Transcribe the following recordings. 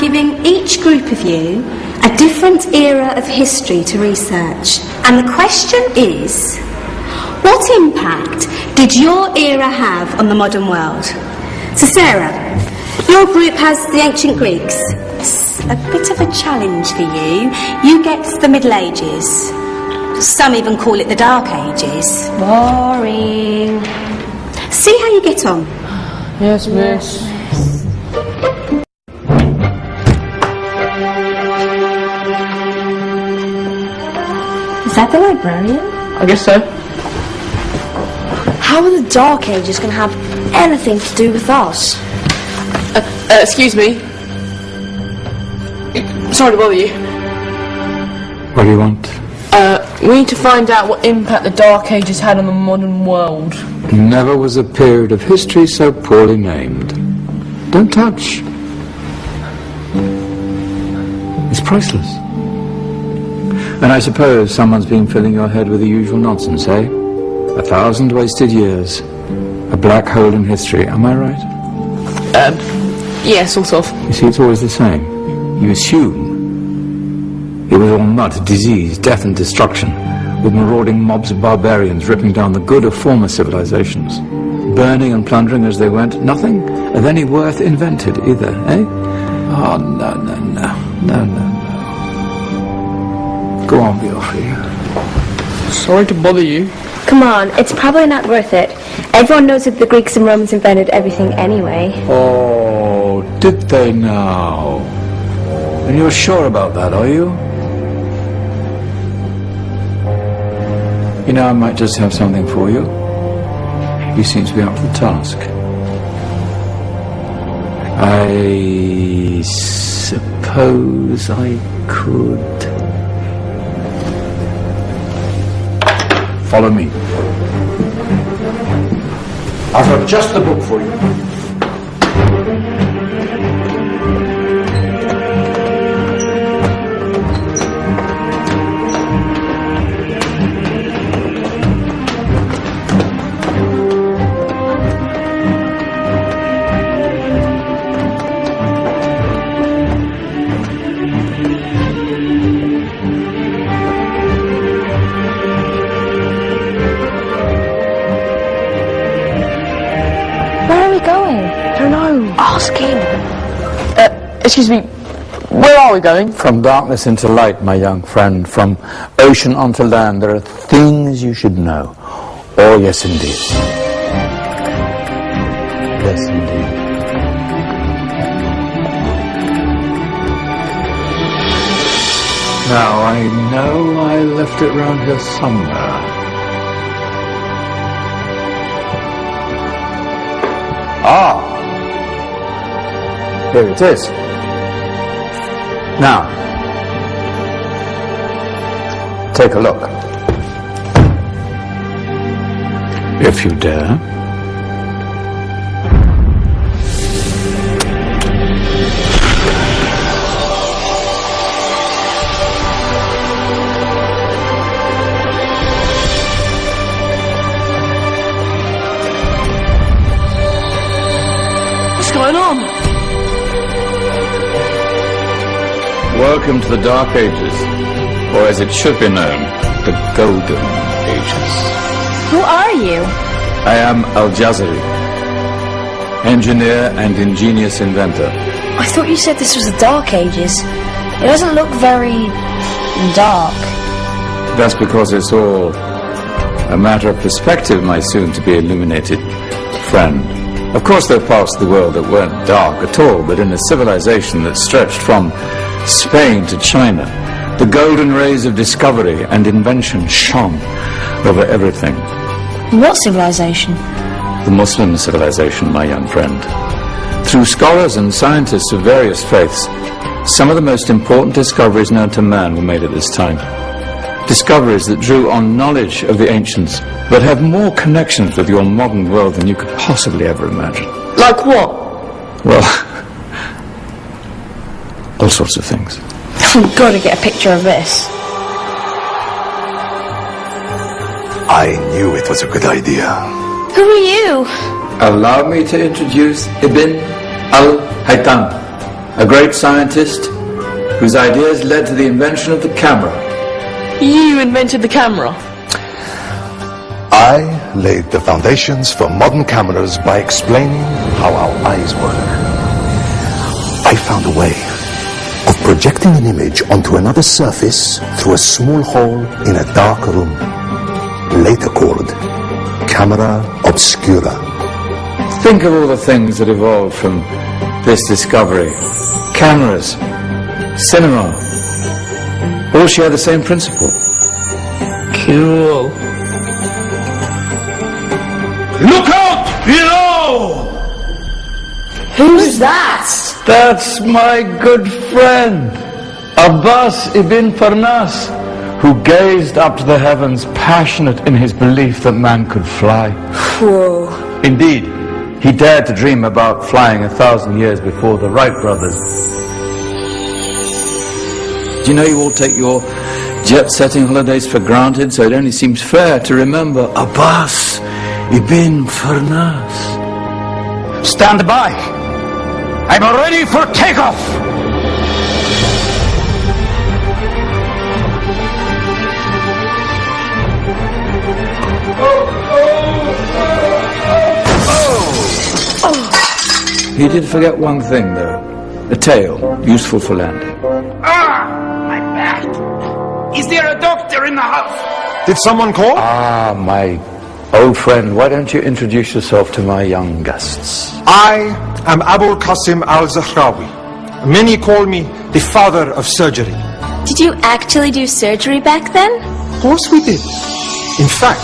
giving each group of you a different era of history to research. And the question is, what impact did your era have on the modern world? So Sarah, your group has the ancient Greeks. It's a bit of a challenge for you. You get the Middle Ages. Some even call it the Dark Ages. Boring. See how you get on. Yes, miss. Is that the librarian? I guess so. How are the Dark Ages going to have anything to do with us? Excuse me. Sorry to bother you. What do you want? We need to find out what impact the Dark Ages had on the modern world. Never was a period of history so poorly named. Don't touch. It's priceless. And I suppose someone's been filling your head with the usual nonsense, eh? 1,000 wasted years. A black hole in history, am I right? Yeah, sort of. You see, it's always the same. You assume it was all mud, disease, death and destruction, with marauding mobs of barbarians ripping down the good of former civilizations, burning and plundering as they went. Nothing of any worth invented either, eh? Oh, no, no, no, no, no, no. Go on, be off here. Sorry to bother you. Come on, it's probably not worth it. Everyone knows that the Greeks and Romans invented everything anyway. Oh, did they now? And you're sure about that, are you? You know, I might just have something for you. You seem to be up to the task. I suppose I could... Follow me. I've got just the book for you. Ask him. Excuse me, where are we going? From darkness into light, my young friend. From ocean onto land. There are things you should know. Oh, yes, indeed. Yes, indeed. Now, I know I left it round here somewhere. Ah! Here it is. Now, take a look. If you dare. What's going on? Welcome to the Dark Ages, or as it should be known, the Golden Ages. Who are you? I am Al-Jazari, engineer and ingenious inventor. I thought you said this was the Dark Ages. It doesn't look very dark. That's because it's all a matter of perspective, my soon-to-be illuminated friend. Of course, there are parts of the world that weren't dark at all, but in a civilization that stretched from Spain to China, the golden rays of discovery and invention shone over everything. What civilization? The Muslim civilization, my young friend. Through scholars and scientists of various faiths, some of the most important discoveries known to man were made at this time. Discoveries that drew on knowledge of the ancients, but have more connections with your modern world than you could possibly ever imagine. Like what? Well, all sorts of things. I've got to get a picture of this. I knew it was a good idea. Who are you? Allow me to introduce Ibn al-Haytham, a great scientist whose ideas led to the invention of the camera. You invented the camera. I laid the foundations for modern cameras by explaining how our eyes work. I found a way of projecting an image onto another surface through a small hole in a dark room, later called camera obscura. Think of all the things that evolved from this discovery. Cameras, cinema, all share the same principle. Cool. Look out below! Who's that? That's my good friend, Abbas ibn Farnas, who gazed up to the heavens, passionate in his belief that man could fly. Whoa. Indeed, he dared to dream about flying 1,000 years before the Wright brothers. Do you know you all take your jet-setting holidays for granted, so it only seems fair to remember Abbas ibn Farnas. Stand by! I'm ready for takeoff! He did forget one thing, though. A tail, useful for landing. Ah, my back. Is there a doctor in the house? Did someone call? Ah, my old friend, why don't you introduce yourself to my young guests? I am Abul Qasim al-Zahrawi. Many call me the father of surgery. Did you actually do surgery back then? Of course we did. In fact,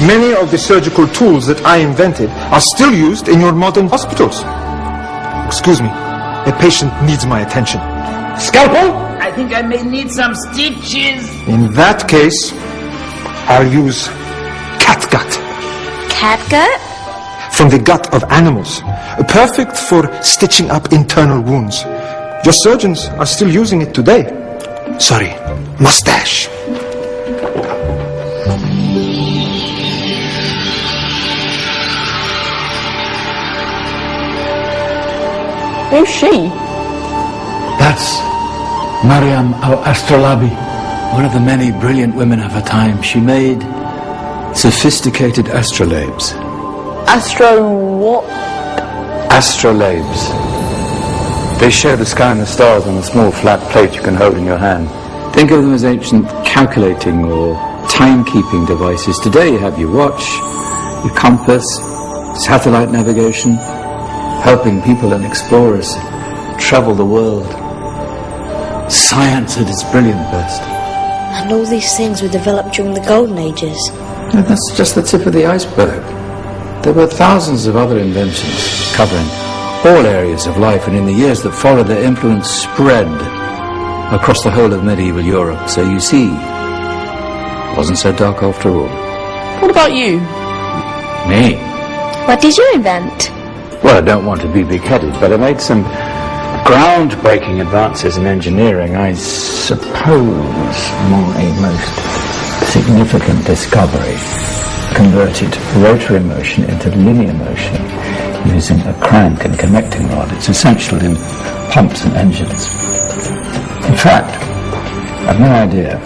many of the surgical tools that I invented are still used in your modern hospitals. Excuse me, a patient needs my attention. Scalpel? I think I may need some stitches. In that case, I'll use catgut. Catgut? From the gut of animals, perfect for stitching up internal wounds. Your surgeons are still using it today. Sorry, mustache. Who's she? That's Maryam al-Astrolabi, one of the many brilliant women of her time. She made sophisticated astrolabes. Astro what? Astrolabes. They show the sky and the stars on a small flat plate you can hold in your hand. Think of them as ancient calculating or timekeeping devices. Today you have your watch, your compass, satellite navigation, helping people and explorers travel the world. Science at its brilliant best. And all these things were developed during the Golden Ages. No, that's just the tip of the iceberg. There were thousands of other inventions covering all areas of life, and in the years that followed, their influence spread across the whole of medieval Europe. So you see, it wasn't so dark after all. What about you? Me? What did you invent? Well, I don't want to be big-headed, but I made some groundbreaking advances in engineering. I suppose my most significant discovery converted rotary motion into linear motion using a crank and connecting rod. It's essential in pumps and engines. In fact, I've no idea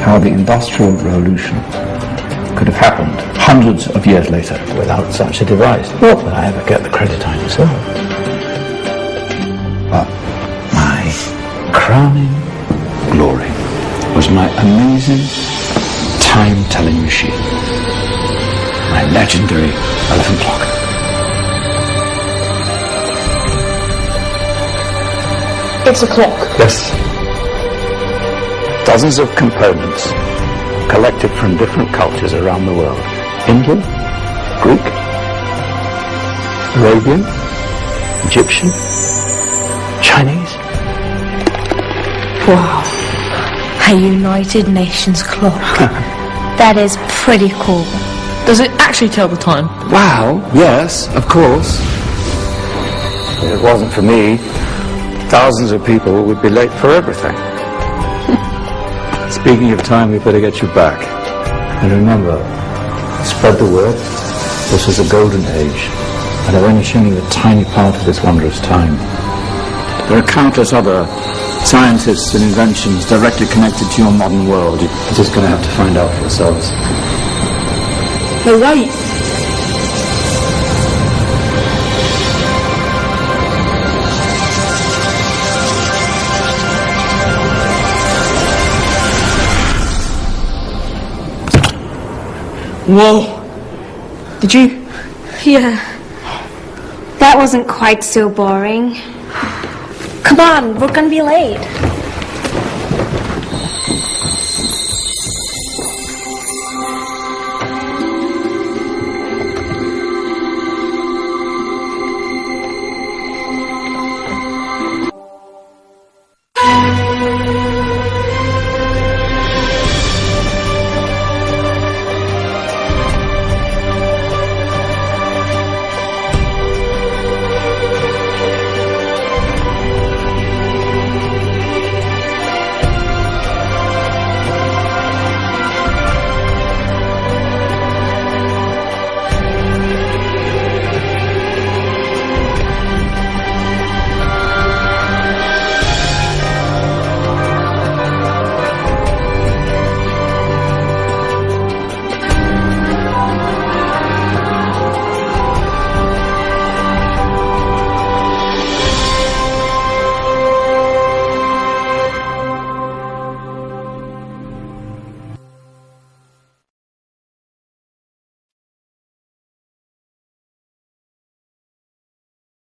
how the Industrial Revolution could have happened hundreds of years later without such a device. Not that I ever get the credit I deserve. But my crowning glory was my amazing time-telling machine. My legendary elephant clock. It's a clock. Yes. Dozens of components collected from different cultures around the world. Indian, Greek, Arabian, Egyptian, Chinese. Wow. A United Nations clock. That is pretty cool. Does it actually tell the time? Wow, yes, of course. If it wasn't for me, thousands of people would be late for everything. Speaking of time, we better get you back. And remember, spread the word. This was a golden age, and I've only shown you a tiny part of this wondrous time. There are countless other scientists and inventions directly connected to your modern world. You're just going to have to find out for yourselves. They're right. Whoa. Did you? Yeah. That wasn't quite so boring. Come on, we're gonna be late.